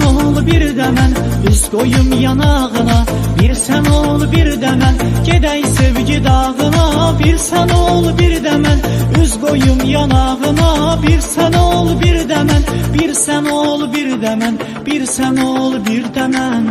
ol bir də mən, üz qoyum yanağına. Bir sən ol bir də mən, gedək sevgi dağına. Bir sən ol bir də mən, üz qoyum yanağına. Bir sən ol bir də mən, bir sən ol bir də mən, bir sən ol bir də mən.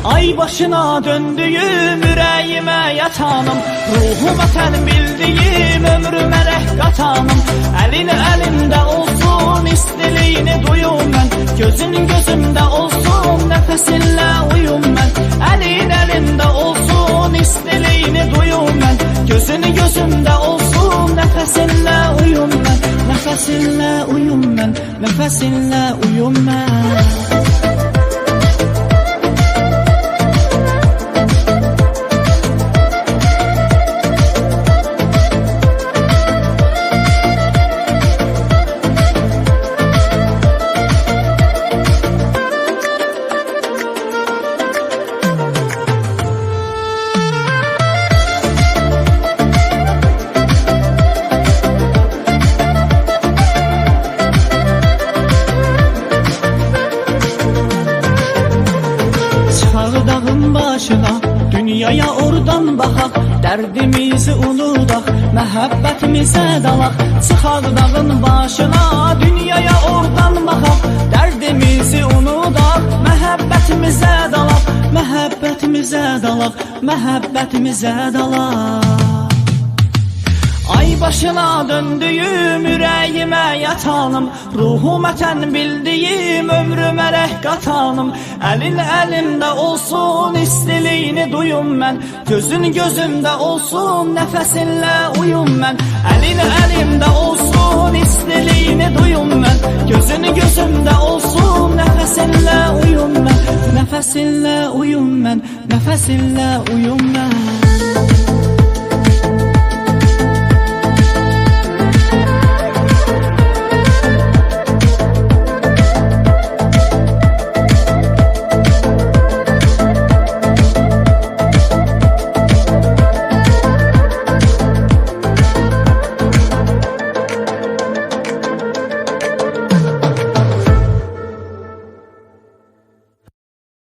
Ay başına döndüyüm, ürəyimə yatanım, ruhuma tən bildiyim, ömrümə rəh qatanım. Əlin əlimdə olsun, istiliyini duyum mən, gözün gözümdə olsun, nəfəsinlə uyum mən. Əlin əlimdə olsun, istiliyini duyum mən, gözün gözümdə olsun, nəfəsinlə uyum mən. Nəfəsinlə uyum mən, nəfəsinlə uyum mən. Dağın başına, dünyaya oradan baxaq, dərdimizi unudaq, məhəbbətimizə dalaq. Çıxaq dağın başına, dünyaya oradan baxaq, dərdimizi unudaq, məhəbbətimizə dalaq, məhəbbətimizə dalaq, məhəbbətimizə dalaq. Ay başına döndüyüm, ürəyimə yatanım, ruhuma tən bildiyim, ömrümə rəh qatanım. Əlin əlimdə olsun, istiliyini duyum mən, gözün gözümdə olsun, nəfəsinlə uyum mən. Əlin əlimdə olsun, istiliyini duyum mən, gözün gözümdə olsun, nəfəsinlə uyum mən. Nəfəsinlə uyum mən, nəfəsinlə uyum mən.